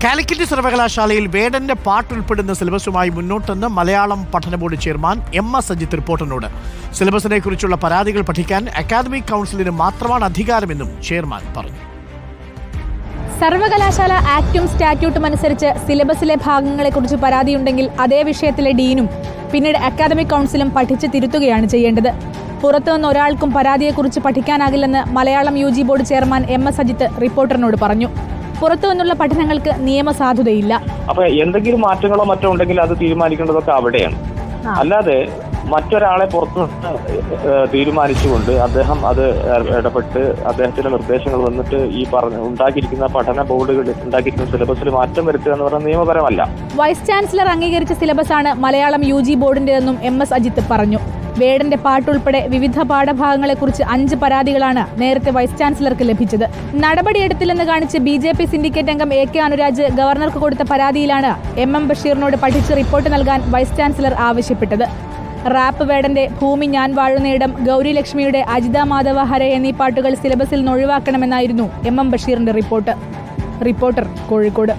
കാലിക്കറ്റ് സർവകലാശാലയിൽ വേടന്റെ പാട്ടുൾപ്പെടുന്ന സിലബസുമായി മുന്നോട്ടെന്ന് മലയാളം പഠന ബോർഡ് ചെയർമാൻ എം.എസ്. സജിത്ത് റിപ്പോർട്ടറിനോട്. സിലബസിനെ കുറിച്ചുള്ള പരാതികൾ പഠിക്കാൻ അക്കാദമിക് കൗൺസിലിന് മാത്രമാണ് അധികാരമെന്നും ചെയർമാൻ പറഞ്ഞു. സർവകലാശാല ആക്ടും സ്റ്റാറ്റ്യൂട്ടും അനുസരിച്ച് സിലബസിലെ ഭാഗങ്ങളെക്കുറിച്ച് പരാതിയുണ്ടെങ്കിൽ അതേ വിഷയത്തിലെ ഡീനും പിന്നീട് അക്കാദമിക് കൗൺസിലും പഠിച്ച് തിരുത്തുകയാണ് ചെയ്യേണ്ടത്. പുറത്തുനിന്ന് ഒരാൾക്കും പരാതിയെക്കുറിച്ച് പഠിക്കാനാകില്ലെന്ന് Malayalam UG board chairman M S. Sajith റിപ്പോർട്ടറിനോട് പറഞ്ഞു. പുറത്തു നിന്നുള്ള പഠനങ്ങൾക്ക് നിയമസാധുതയില്ല. അപ്പൊ എന്തെങ്കിലും മാറ്റങ്ങളോ മറ്റോ ഉണ്ടെങ്കിൽ അത് തീരുമാനിക്കേണ്ടതൊക്കെ അവിടെയാണ്. അല്ലാതെ മറ്റൊരാളെ പുറത്തു തീരുമാനിച്ചുകൊണ്ട് അദ്ദേഹം അത് ഇടപെട്ട് അദ്ദേഹത്തിന്റെ നിർദ്ദേശങ്ങൾ വന്നിട്ട് ഈ ഉണ്ടാക്കിയിരിക്കുന്ന പഠന ബോർഡുകൾ ഉണ്ടാക്കിയിരിക്കുന്ന സിലബസിൽ മാറ്റം വരുത്തുക എന്ന് പറയുന്നത് നിയമപരമല്ല. വൈസ് ചാൻസലർ അംഗീകരിച്ച സിലബസാണ് മലയാളം UG ബോർഡിന്റെതെന്നും എം.എസ്. സജിത്ത് പറഞ്ഞു. വേടന്റെ പാട്ടുൾപ്പെടെ വിവിധ പാഠഭാഗങ്ങളെക്കുറിച്ച് 5 പരാതികളാണ് നേരത്തെ വൈസ് ചാൻസലർക്ക് ലഭിച്ചത്. നടപടിയെടുത്തില്ലെന്ന് കാണിച്ച് BJP സിൻഡിക്കേറ്റ് അംഗം AK അനുരാജ് ഗവർണർക്ക് കൊടുത്ത പരാതിയിലാണ് MM ബഷീറിനോട് പഠിച്ച് റിപ്പോർട്ട് നൽകാൻ വൈസ് ചാൻസലർ ആവശ്യപ്പെട്ടത്. റാപ്പ് വേടന്റെ ഭൂമി ഞാൻ വാഴുന്നയിടം, ഗൗരി ലക്ഷ്മിയുടെ അജിത മാധവ ഹരെ എന്നീ പാട്ടുകൾ സിലബസിൽ നിന്ന് ഒഴിവാക്കണമെന്നായിരുന്നു MM ബഷീറിന്റെ റിപ്പോർട്ട്. റിപ്പോർട്ടർ, കോഴിക്കോട്.